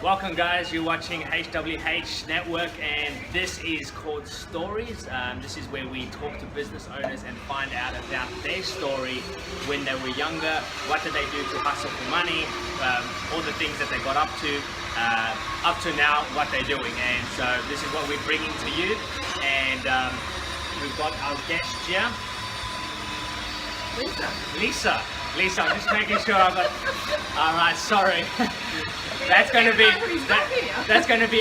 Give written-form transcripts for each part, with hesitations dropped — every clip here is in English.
Welcome guys, you're watching HWH Network and this is called Stories. This is where we talk to business owners and find out about their story when they were younger, what did they do to hustle for money, all the things that they got up to now, what they're doing. And so this is what we're bringing to you, and we've got our guest here. Lisa, I'm just making sure I got. All right, sorry. That's going to be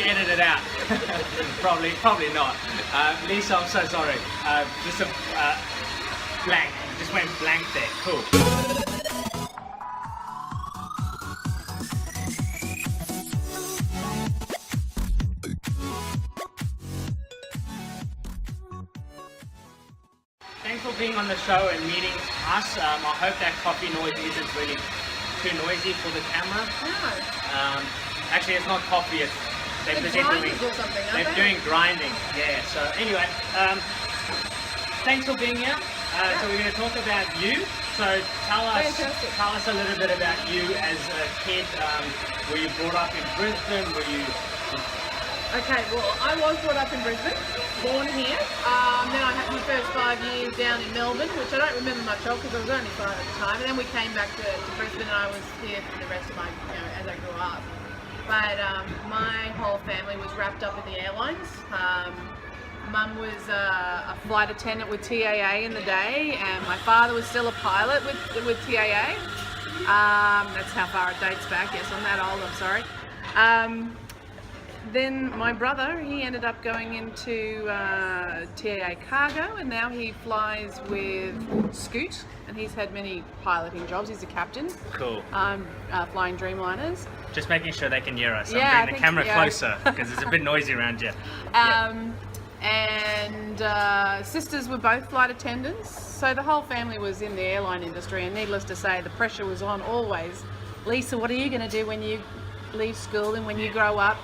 edited out. probably not. Lisa, I'm so sorry. Just a blank. Just went blank there. Cool. Thanks for being on the show and meeting us. I hope that coffee noise isn't really too noisy for the camera. No. Actually, it's not coffee. They're doing grinding. Yeah. So anyway, thanks for being here. So we're going to talk about you. So tell us a little bit about you as a kid. Were you brought up in Brisbane? Were you? Okay, well, I was brought up in Brisbane, born here. Then I had my first 5 years down in Melbourne, which I don't remember much of because I was only 5 at the time. And then we came back to Brisbane, and I was here for the rest of my, as I grew up. But my whole family was wrapped up in the airlines. Mum was a flight attendant with TAA in the day, and my father was still a pilot with TAA. That's how far it dates back. Yes, I'm that old. I'm sorry. Then my brother, he ended up going into TAA Cargo, and now he flies with Scoot, and he's had many piloting jobs. He's a captain. Cool. Flying Dreamliners. Just making sure they can hear us. Yeah, I'm bringing the camera closer because it's a bit noisy around here. And sisters were both flight attendants, so the whole family was in the airline industry, and needless to say, the pressure was on always. Lisa, what are you going to do when you leave school and when you grow up?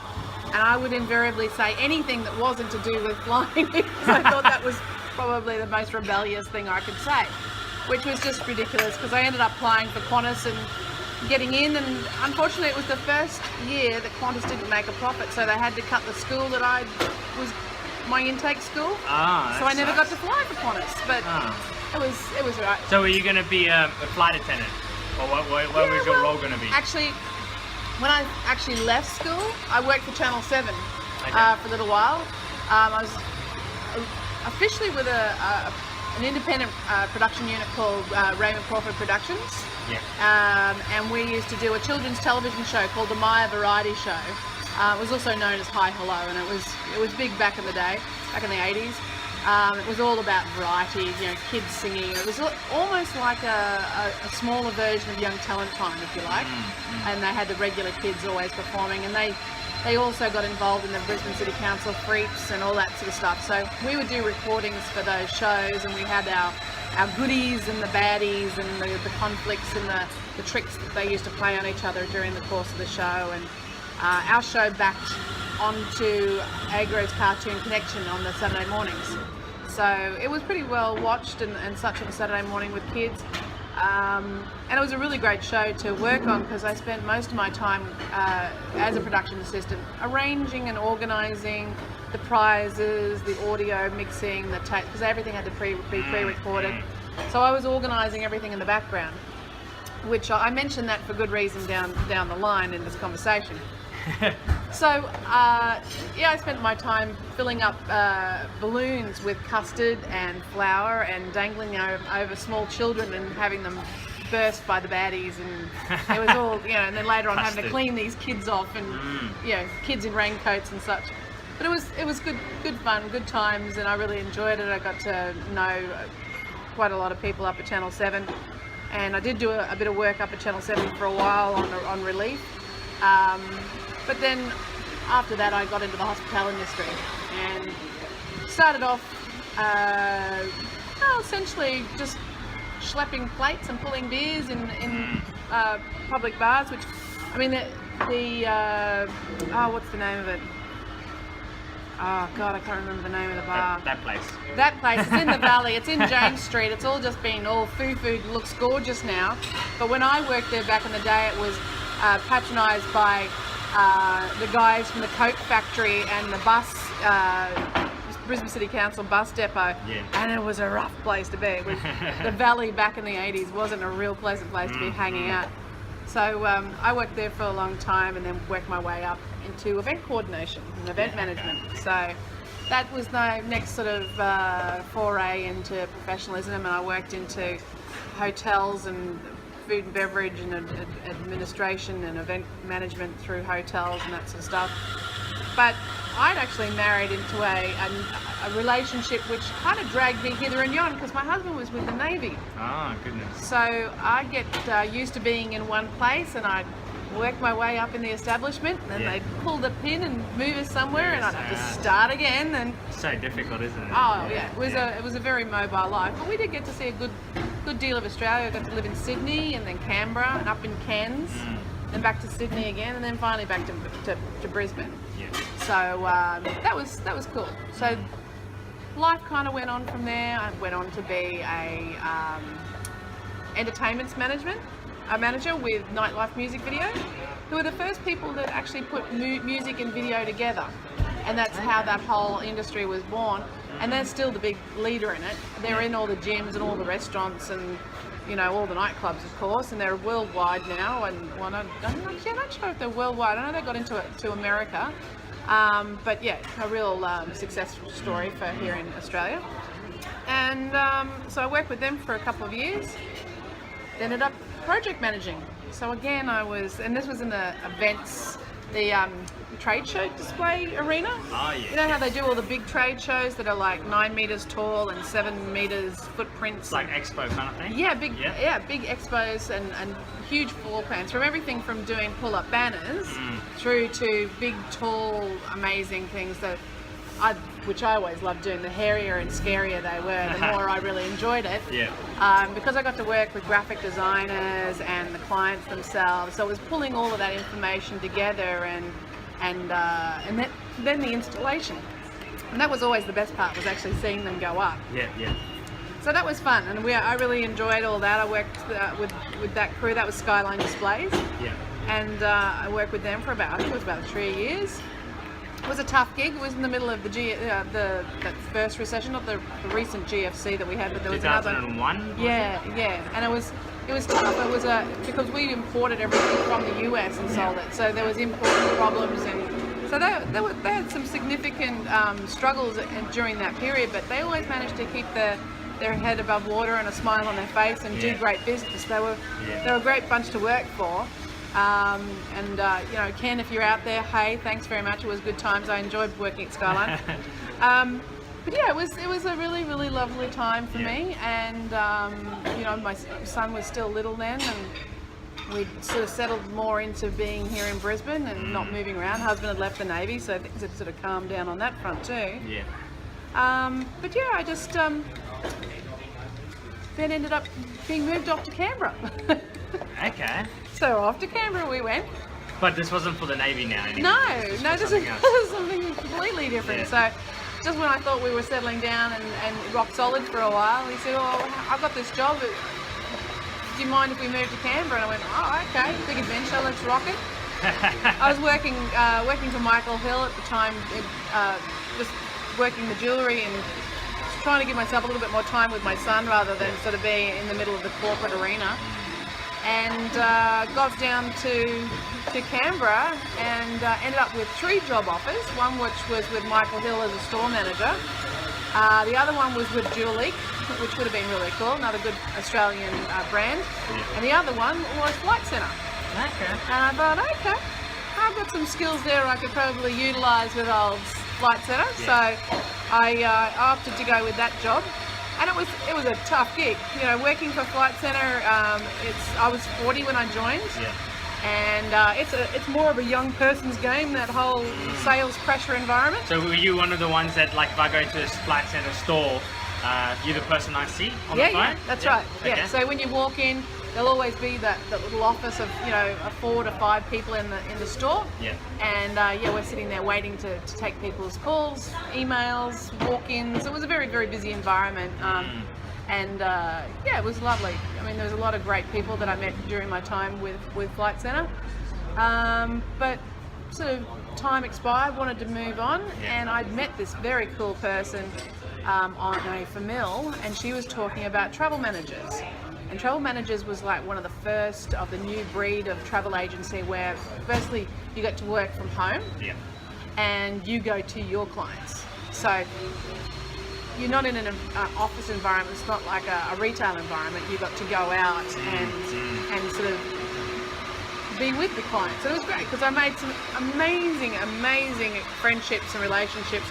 And I would invariably say anything that wasn't to do with flying because I thought that was probably the most rebellious thing I could say, which was just ridiculous because I ended up applying for Qantas and getting in, and unfortunately it was the first year that Qantas didn't make a profit, so they had to cut the school that I was my intake school. So I never got to fly for Qantas, but it was right. So were you going to be a flight attendant, or what was your role going to be? Actually, when I actually left school, I worked for Channel 7 for a little while. I was officially with an independent production unit called Raymond Crawford Productions. Yeah. And we used to do a children's television show called the Maya Variety Show. It was also known as Hi Hello, and it was big back in the day, back in the 80s. It was all about variety, kids singing. It was almost like a smaller version of Young Talent Time, if you like. And they had the regular kids always performing, and they also got involved in the Brisbane City Council freaks and all that sort of stuff. So we would do recordings for those shows, and we had our goodies and the baddies and the conflicts and the tricks that they used to play on each other during the course of the show. And our show backed onto Agro's Cartoon Connection on the Saturday mornings. So it was pretty well watched and such on a Saturday morning with kids. And it was a really great show to work on because I spent most of my time as a production assistant arranging and organising the prizes, the audio mixing, the tape, because everything had to be pre-recorded. So I was organising everything in the background, which I mentioned that for good reason down the line in this conversation. So I spent my time filling up balloons with custard and flour and dangling over small children and having them burst by the baddies, and it was all and then later on having to clean these kids off, and kids in raincoats and such. But it was good fun, good times, and I really enjoyed it. I got to know quite a lot of people up at Channel 7, and I did do a bit of work up at Channel 7 for a while on relief. But then after that I got into the hospitality industry and started off essentially just schlepping plates and pulling beers in public bars, which, I mean, what's the name of it? Oh God, I can't remember the name of the bar. That place. That place. It's in the valley. It's in James Street. It's all just been all food. Looks gorgeous now. But when I worked there back in the day, it was patronised by the guys from the Coke factory and the bus, Brisbane City Council bus depot, and it was a rough place to be. It was, the valley back in the 80s wasn't a real pleasant place to be hanging out. So I worked there for a long time and then worked my way up into event coordination and event management. So that was the next sort of foray into professionalism, and I worked into hotels and food and beverage and administration and event management through hotels and that sort of stuff. But I'd actually married into a relationship which kind of dragged me hither and yon, because my husband was with the Navy. Oh, goodness. So I'd get used to being in one place, and I'd work my way up in the establishment, and then they'd pull the pin and move us somewhere, and I'd have to start again. And so difficult, isn't it? Oh yeah, it was a very mobile life. But we did get to see a good deal of Australia. I got to live in Sydney, and then Canberra, and up in Cairns, and back to Sydney again, and then finally back to Brisbane. Yeah. So that was cool. So life kind of went on from there. I went on to be a entertainment manager with Nightlife Music Video, who were the first people that actually put music and video together, and that's how that whole industry was born. And they're still the big leader in it. They're in all the gyms and all the restaurants and all the nightclubs, of course, and they're worldwide now. And well, I'm not sure if they're worldwide. I know they got to America, but yeah, a real success story for here in Australia. And so I worked with them for a couple of years. Ended up project managing. So again, and this was in the events, the trade show display arena. Oh yeah. You know how they do all the big trade shows that are like 9 meters tall and 7 meters footprints? It's like expo kind of thing? Yeah, big expos and huge floor plans, from everything from doing pull-up banners through to big, tall, amazing things which I always loved doing. The hairier and scarier they were, the more I really enjoyed it. Yeah. Because I got to work with graphic designers and the clients themselves, so it was pulling all of that information together, and then the installation. And that was always the best part, was actually seeing them go up. Yeah, yeah. So that was fun, and I really enjoyed all that. I worked with that crew. That was Skyline Displays. Yeah. And I worked with them for I think it was about 3 years. It was a tough gig. It was in the middle of that first recession, not the recent GFC that we had, but there was 2001? another. Yeah, and it was tough. It was because we imported everything from the US and sold it, so there was import problems, and so they had some significant struggles during that period. But they always managed to keep their head above water and a smile on their face and do great business. They were a great bunch to work for. Ken, if you're out there, hey, thanks very much. It was good times. I enjoyed working at Skyline. But yeah, it was a really, really lovely time for me. And my son was still little then, and we'd sort of settled more into being here in Brisbane and not moving around. Husband had left the Navy, so things had sort of calmed down on that front too. Yeah. But yeah, I just then ended up being moved off to Canberra. Okay. So off to Canberra we went. But this wasn't for the Navy now anymore. No, this is something completely different. Yeah. So just when I thought we were settling down and rock solid for a while, he said, I've got this job. Do you mind if we move to Canberra? And I went, oh, okay, big adventure, let's rock it. I was working for Michael Hill at the time, just working the jewellery and trying to give myself a little bit more time with my son rather than sort of being in the middle of the corporate arena. And got down to Canberra and ended up with 3 job offers, one which was with Michael Hill as a store manager. The other one was with Jewel Leak, which would have been really cool, another good Australian brand. Yeah. And the other one was Flight Centre. Okay. And I thought, okay, I've got some skills there I could probably utilise with old Flight Centre. Yeah. So I opted to go with that job. And it was a tough gig, working for Flight Centre. I was 40 when I joined, and it's more of a young person's game, that whole sales pressure environment. So were you one of the ones that, like, if I go to a Flight Centre store, you're the person I see on the phone? Yeah, that's right. Okay. Yeah. So when you walk in, there'll always be that little office of 4 to 5 people in the store. Yeah. And we're sitting there waiting to take people's calls, emails, walk-ins. It was a very, very busy environment. And it was lovely. I mean, there was a lot of great people that I met during my time with Flight Centre. But sort of time expired, wanted to move on, and I'd met this very cool person on a Famil, and she was talking about travel managers. And travel managers was like one of the first of the new breed of travel agency where firstly you get to work from home and you go to your clients. So you're not in an office environment, it's not like a retail environment. You got to go out and sort of be with the clients. So it was great because I made some amazing friendships and relationships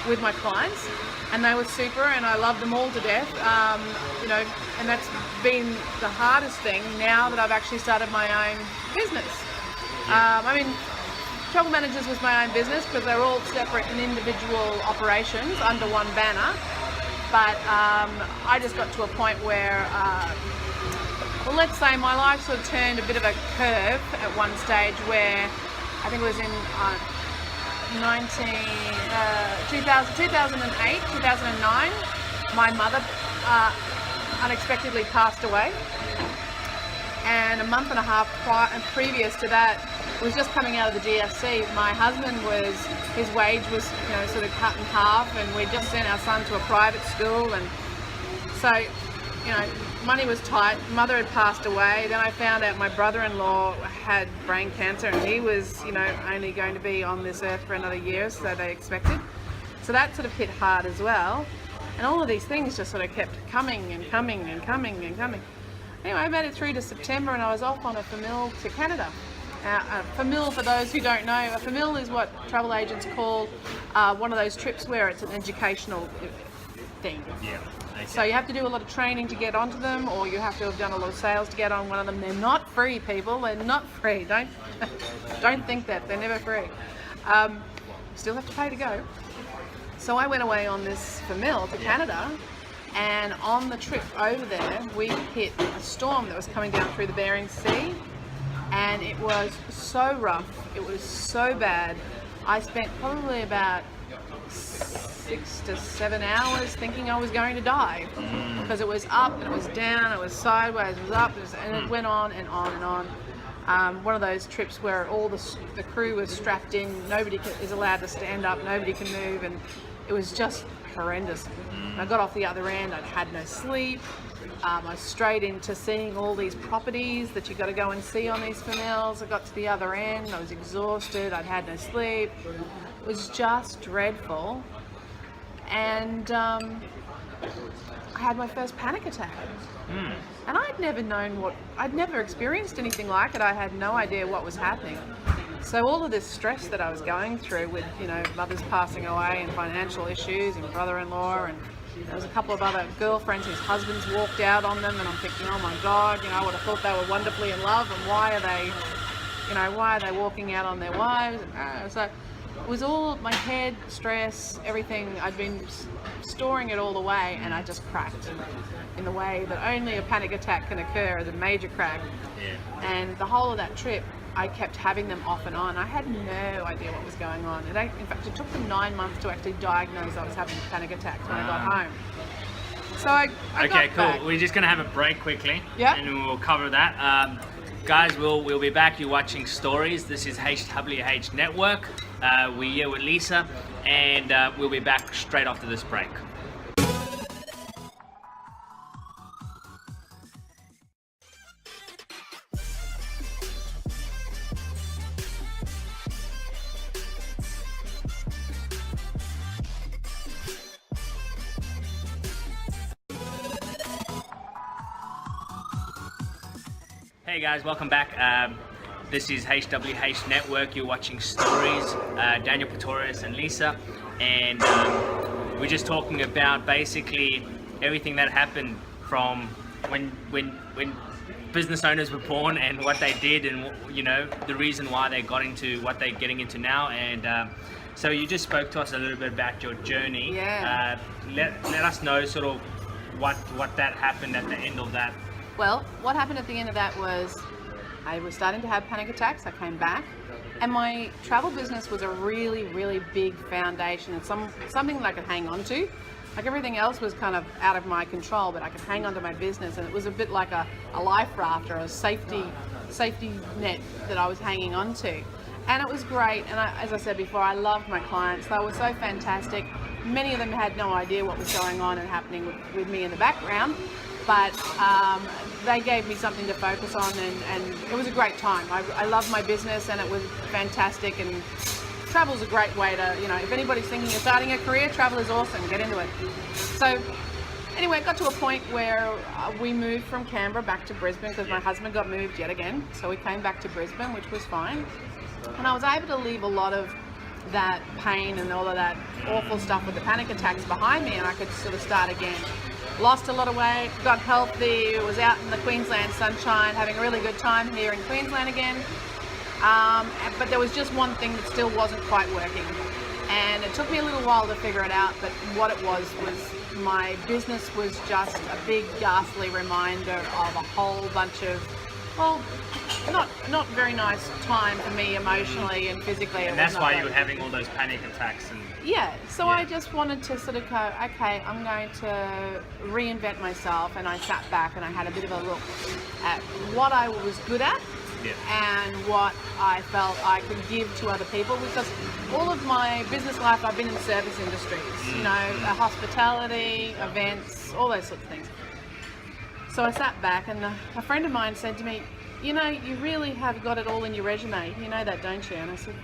with my clients, and they were super, and I loved them all to death. And that's been the hardest thing now that I've actually started my own business. Travel Managers was my own business because they're all separate and individual operations under one banner. But I just got to a point where, let's say my life sort of turned a bit of a curve at one stage where I think it was in 2008, 2009, my mother unexpectedly passed away. And a month and a half previous to that, was just coming out of the GFC. My husband his wage was sort of cut in half, and we just sent our son to a private school, and so money was tight. Mother had passed away. Then I found out my brother-in-law had brain cancer, and he was only going to be on this earth for another year, so they expected. So that sort of hit hard as well, and all of these things just sort of kept coming and coming and coming and coming. Anyway, I made it through to September, and I was off on a Famil to Canada. A Famil, for those who don't know, a Famil is what travel agents call one of those trips where it's an educational thing. Yeah. Okay. So you have to do a lot of training to get onto them, or you have to have done a lot of sales to get on one of them. They're not free, people. They're not free. Don't think that. They're never free. Still have to pay to go. So I went away on this Famil to Canada, and on the trip over there, we hit a storm that was coming down through the Bering Sea. And it was so rough, it was so bad. I spent probably about 6 to 7 hours thinking I was going to die, because it was up and it was down, it was sideways, it was up, and it went on and on and on. One of those trips where all the crew was strapped in, nobody is allowed to stand up, nobody can move, and it was just horrendous. I got off the other end, I'd had no sleep. I was straight into seeing all these properties that you got to go and see on these Famils. I got to the other end, I was exhausted, I'd had no sleep. It was just dreadful. And I had my first panic attack. And I'd never experienced anything like it. I had no idea what was happening. So all of this stress that I was going through with, mothers passing away and financial issues and brother-in-law, and there was a couple of other girlfriends whose husbands walked out on them, and I'm thinking, oh my God, I would have thought they were wonderfully in love, and why are they walking out on their wives? So it was all my head, stress, everything. I'd been storing it all away, and I just cracked in the way that only a panic attack can occur, the major crack. And the whole of that trip, I kept having them off and on. I had no idea what was going on. In fact, it took them 9 months to actually diagnose I was having panic attacks when I got home. So I okay, got cool. back. We're just going to have a break quickly, Yeah. and we'll cover that. Guys, we'll be back. You're watching Stories. This is HWH Network. We're here with Lisa, and we'll be back straight after this break. Hey guys, welcome back. This is HWH Network. You're watching Stories. Daniel Pretorius and Lisa, and we're just talking about basically everything that happened from when business owners were born and what they did, and the reason why they got into what they're getting into now. And so you just spoke to us a little bit about your journey. Yeah. Let us know sort of what that happened at the end of that. Well, what happened at the end of that was I was starting to have panic attacks. I came back, and my travel business was a really, really big foundation and something that I could hang on to. Like everything else was kind of out of my control, but I could hang on to my business, and it was a bit like a life raft or a safety net that I was hanging on to. And it was great, and as I said before, I loved my clients. They were so fantastic. Many of them had no idea what was going on and happening with me in the background, but they gave me something to focus on, and it was a great time. I loved my business, and it was fantastic, and travel's a great way to, if anybody's thinking of starting a career, travel is awesome, get into it. So anyway, it got to a point where we moved from Canberra back to Brisbane because my husband got moved yet again, so we came back to Brisbane, which was fine. And I was able to leave a lot of that pain and all of that awful stuff with the panic attacks behind me, and I could sort of start again. Lost a lot of weight, got healthy, was out in the Queensland sunshine, having a really good time here in Queensland again. But there was just one thing that still wasn't quite working. And it took me a little while to figure it out, but what it was my business was just a big ghastly reminder of a whole bunch of, well, not very nice time for me emotionally and physically. And that's why you were having all those panic attacks. So I just wanted to sort of go, okay, I'm going to reinvent myself, and I sat back and I had a bit of a look at what I was good at and what I felt I could give to other people, because all of my business life I've been in service industries, hospitality, events, all those sorts of things. So I sat back, and a friend of mine said to me, you really have got it all in your resume. You know that, don't you? And I said,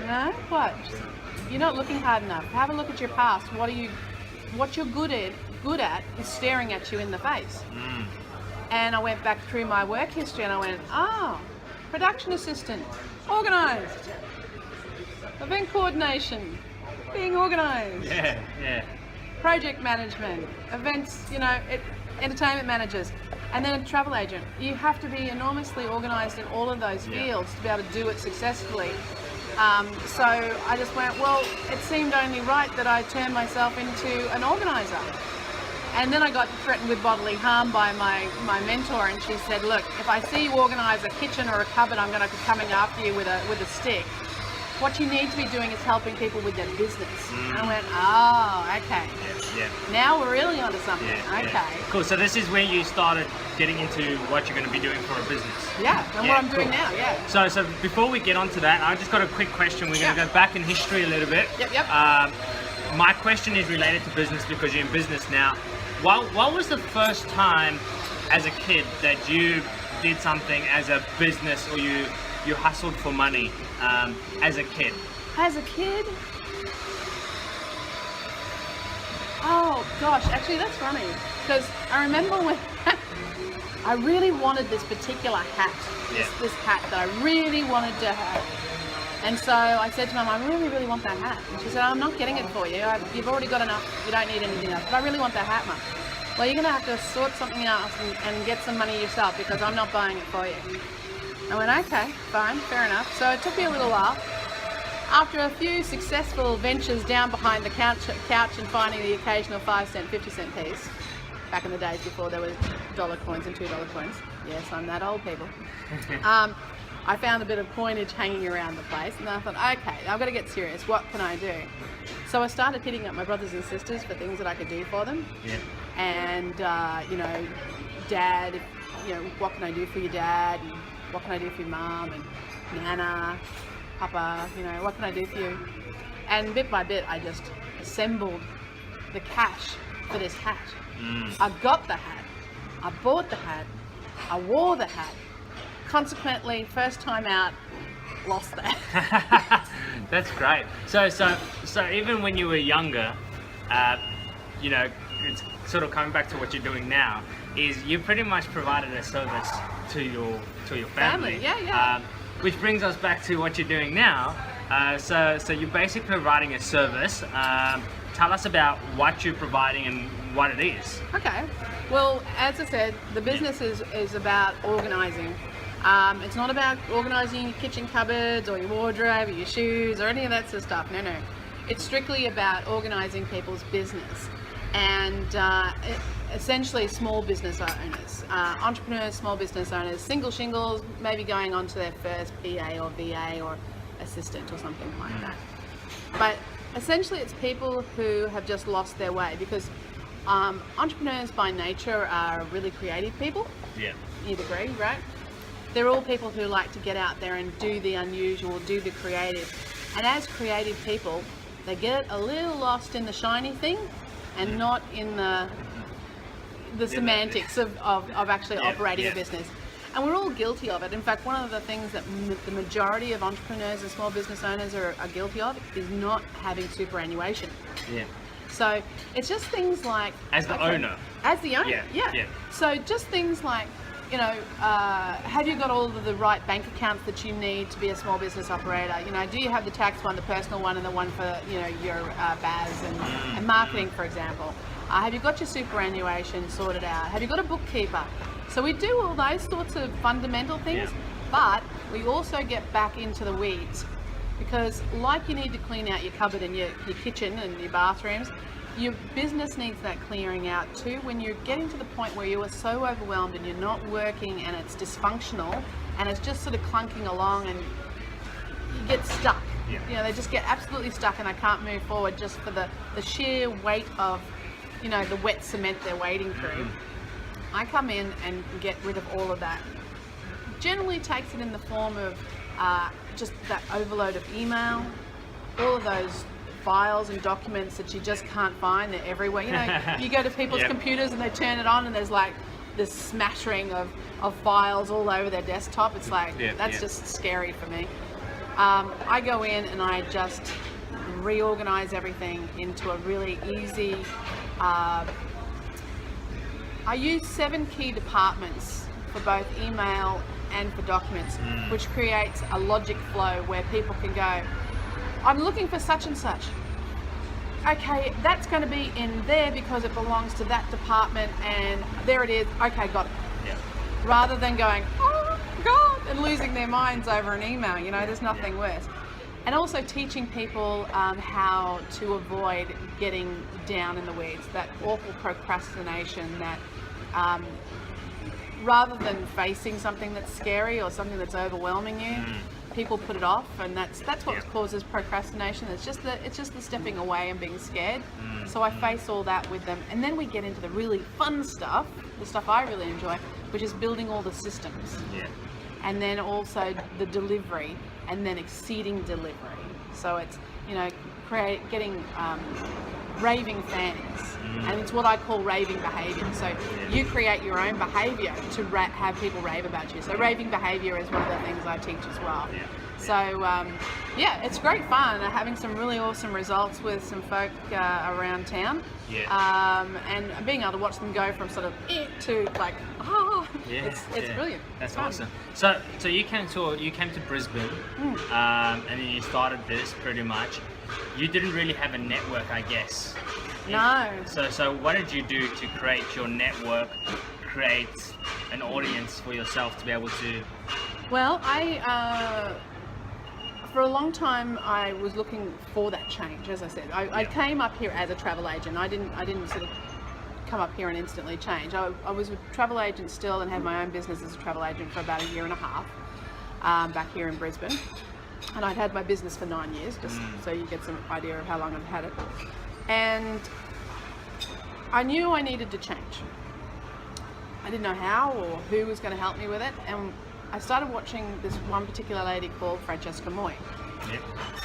no, what? She said, you're not looking hard enough. Have a look at your past. What you're good at is staring at you in the face. And I went back through my work history, and I went, production assistant, organised, event coordination, being organised, project management, events, entertainment managers, and then a travel agent. You have to be enormously organised in all of those fields to be able to do it successfully. So I just went, well, it seemed only right that I turn myself into an organiser. And then I got threatened with bodily harm by my mentor, and she said, look, if I see you organise a kitchen or a cupboard, I'm going to be coming after you with a stick. What you need to be doing is helping people with their business. And I went, okay. Now we're really onto something. Okay. Cool. So this is where you started getting into what you're going to be doing for a business. And what I'm doing now. So before we get onto that, I just got a quick question. We're going to go back in history a little bit. My question is related to business because you're in business now. What was the first time as a kid that you did something as a business, or you hustled for money as a kid? As a kid? Oh gosh, actually that's funny, because I remember when I really wanted this particular hat, this hat that I really wanted to have. And so I said to Mum, I really, really want that hat. And she said, I'm not getting it for you. You've already got enough. You don't need anything else. But I really want that hat, Mum. Well, you're going to have to sort something else and get some money yourself, because I'm not buying it for you. I went, okay, fine, fair enough. So it took me a little while. After a few successful ventures down behind the couch and finding the occasional 5-cent, 50-cent piece, back in the days before there were dollar coins and $2 coins. Yes, I'm that old, people. I found a bit of coinage hanging around the place, and I thought, okay, I've got to get serious. What can I do? So I started hitting up my brothers and sisters for things that I could do for them. And, Dad, what can I do for your dad? And what can I do for your mum? And Nana, Papa, what can I do for you? And bit by bit, I just assembled the cash for this hat. I got the hat. I bought the hat. I wore the hat. Consequently, first time out, lost that. That's great. So even when you were younger, it's sort of coming back to what you're doing now, is you pretty much provided a service to your family. Which brings us back to what you're doing now. So you're basically providing a service. Tell us about what you're providing and what it is. Okay. Well, as I said, the business is about organising. It's not about organising your kitchen cupboards or your wardrobe or your shoes or any of that sort of stuff. No. It's strictly about organising people's business, and essentially small business owners, entrepreneurs, small business owners, single shingles, maybe going on to their first PA or VA or assistant or something like that. But essentially it's people who have just lost their way, because entrepreneurs by nature are really creative people. You'd agree, right? they're all people who like to get out there and do the unusual, do the creative. And as creative people, they get a little lost in the shiny thing and not in the semantics of actually operating a business. And we're all guilty of it. In fact, one of the things that the majority of entrepreneurs and small business owners are guilty of is not having superannuation. Yeah. So it's just things like... As the owner. As the owner, yeah. So just things like, you know, have you got all of the right bank accounts that you need to be a small business operator? You know, do you have the tax one, the personal one, and the one for, you know, your BAS and marketing, for example? Have you got your superannuation sorted out? Have you got a bookkeeper? So we do all those sorts of fundamental things, but we also get back into the weeds, because like you need to clean out your cupboard and your kitchen and your bathrooms, your business needs that clearing out too. When you're getting to the point where you are so overwhelmed and you're not working and it's dysfunctional and it's just sort of clunking along and you get stuck. Yeah. You know, they just get absolutely stuck and I can't move forward just for the sheer weight of, you know, the wet cement they're wading through. I come in and get rid of all of that. Generally takes it in the form of just that overload of email, all of those files and documents that you just can't find. They're everywhere. You know, you go to people's computers and they turn it on and there's like this smattering of files all over their desktop. It's like, that's just scary for me. I go in and I just reorganize everything into a really easy, I use 7 key departments for both email and for documents, which creates a logic flow where people can go, I'm looking for such and such. Okay, that's going to be in there because it belongs to that department and there it is. Okay, got it. Yeah. Rather than going, oh God, and losing their minds over an email, you know, there's nothing worse. And also teaching people how to avoid getting down in the weeds, that awful procrastination that rather than facing something that's scary or something that's overwhelming you, people put it off, and that's what causes procrastination. It's just the stepping away and being scared. So I face all that with them, and then we get into the really fun stuff, the stuff I really enjoy, which is building all the systems. Yeah. And then also the delivery, and then exceeding delivery. So it's, you know, getting raving fans, and it's what I call raving behaviour. So you create your own behaviour to have people rave about you. So raving behaviour is one of the things I teach as well. So it's great fun. Having some really awesome results with some folk around town, and being able to watch them go from sort of to like, it's brilliant. That's awesome. So you came to Brisbane, and then you started this pretty much. You didn't really have a network, I guess. No. So what did you do to create your network, create an audience for yourself to be able to? Well, for a long time I was looking for that change. As I said, I came up here as a travel agent. I didn't sort of come up here and instantly change. I was a travel agent still and had my own business as a travel agent for about 1.5 years back here in Brisbane. And I'd had my business for 9 years, just so you get some idea of how long I've had it. And I knew I needed to change. I didn't know how or who was going to help me with it. And I started watching this one particular lady called Francesca Moy.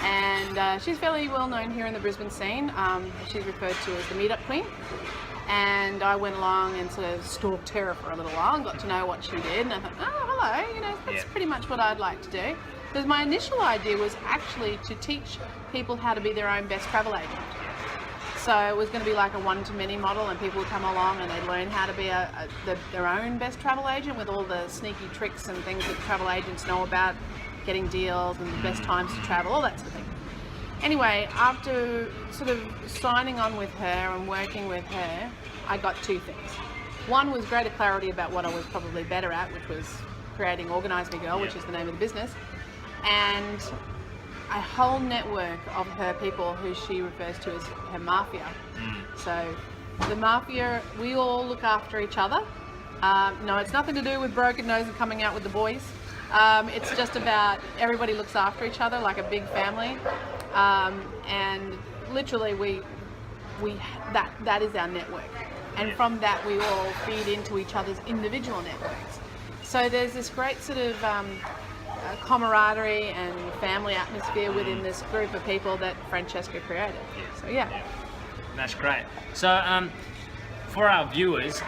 And she's fairly well known here in the Brisbane scene. She's referred to as the Meetup Queen. And I went along and sort of stalked her for a little while and got to know what she did. And I thought, oh, hello, you know, that's pretty much what I'd like to do. Because my initial idea was actually to teach people how to be their own best travel agent. So it was going to be like a one-to-many model, and people would come along and they'd learn how to be their own best travel agent with all the sneaky tricks and things that travel agents know about, getting deals and the best times to travel, all that sort of thing. Anyway, after sort of signing on with her and working with her, I got 2 things. One was greater clarity about what I was probably better at, which was creating Organise Me Girl, which is the name of the business, and a whole network of her people who she refers to as her mafia. So the mafia, we all look after each other. No, it's nothing to do with Broken Nose and coming out with the boys. It's just about everybody looks after each other like a big family. And literally that is our network. And from that we all feed into each other's individual networks. So there's this great sort of camaraderie and family atmosphere within this group of people that Francesca created. So yeah. That's great. So for our viewers,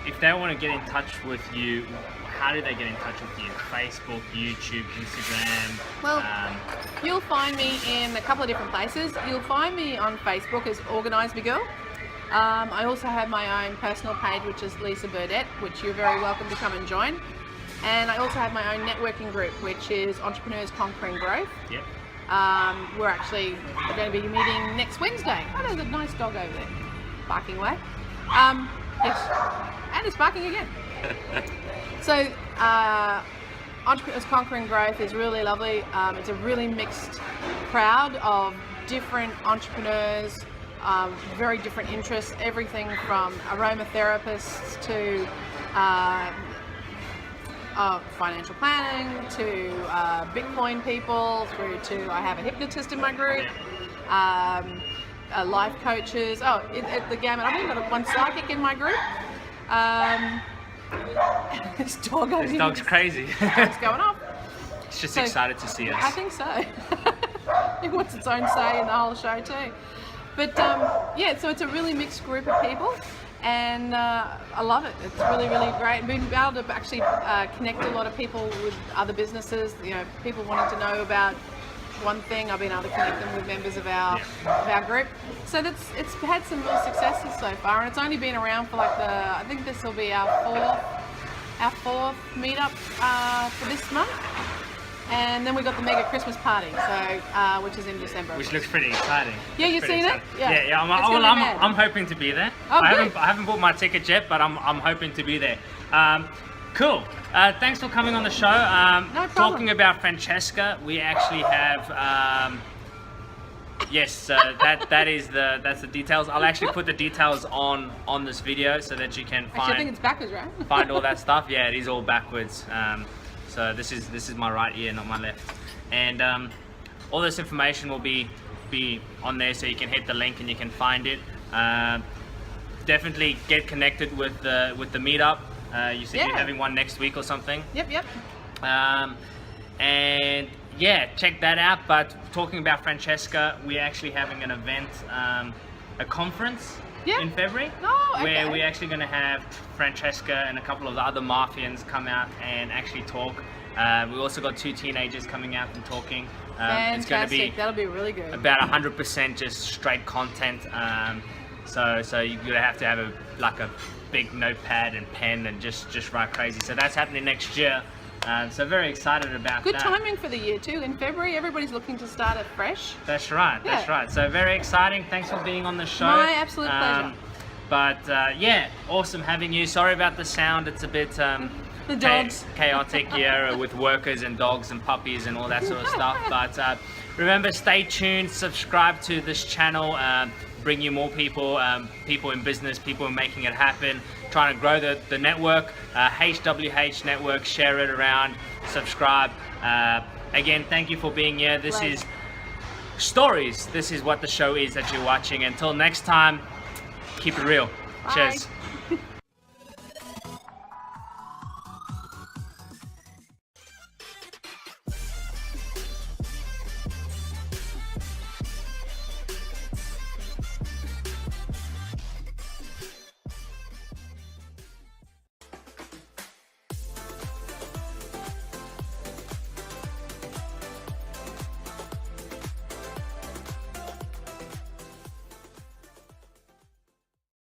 if they want to get in touch with you, how do they get in touch with you? Facebook, YouTube, Instagram? Well, you'll find me in a couple of different places. You'll find me on Facebook as Organise Me Girl. I also have my own personal page, which is Lisa Burdett, which you're very welcome to come and join. And I also have my own networking group, which is Entrepreneurs Conquering Growth. Yep. We're actually going to be meeting next Wednesday. Oh, there's a nice dog over there, barking away. Yes, and it's barking again. So, Entrepreneurs Conquering Growth is really lovely. It's a really mixed crowd of different entrepreneurs, very different interests, everything from aromatherapists to financial planning to Bitcoin people, through to I have a hypnotist in my group, life coaches. The gamut. I've even got one psychic in my group. This dog over here. Dog's crazy. What's going on? It's just excited to see us. I think so. It wants its own say in the whole show too. But yeah, so it's a really mixed group of people, and I love it. It's really, really great. Being able to actually connect a lot of people with other businesses. You know, people wanting to know about one thing, I've been able to connect them with members of our group. So it's had some real successes so far, and it's only been around for I think this will be our fourth meetup for this month. And then we got the mega Christmas party, so which is in December. Which looks pretty exciting. Yeah, you've seen it? Yeah. I'm hoping to be there. Oh, I haven't bought my ticket yet, but I'm hoping to be there. Cool. Thanks for coming on the show. No problem. Talking about Francesca, we actually have. Yes, that's the details. I'll actually put the details on this video so that you can find. Actually, I think it's backwards, right? Find all that stuff. Yeah, it is all backwards. So this is my right ear, not my left. And all this information will be on there, so you can hit the link and you can find it. Definitely get connected with the meetup. You said you're having one next week or something. Yep. And yeah, check that out. But talking about Francesca, we're actually having an event, a conference in February, where we're actually going to have Francesca and a couple of the other Marfians come out and actually talk. We also got 2 teenagers coming out and talking. Fantastic. It's going to be that'll be really good. About 100% just straight content. So you're gonna have to have a big notepad and pen and just write crazy. So that's happening next year. So very excited about Good that. timing for the year too. In February, everybody's looking to start it fresh. That's right. That's right. So very exciting. Thanks for being on the show. My absolute pleasure. But yeah, awesome having you. Sorry about the sound. It's a bit the dogs. Chaotic here with workers and dogs and puppies and all that sort of stuff. But remember, stay tuned. Subscribe to this channel. Bring you more people, people in business, people making it happen, trying to grow the network, HWH network, share it around, subscribe. Again, thank you for being here. This is Stories. This is what the show is that you're watching. Until next time, keep it real. Bye. Cheers.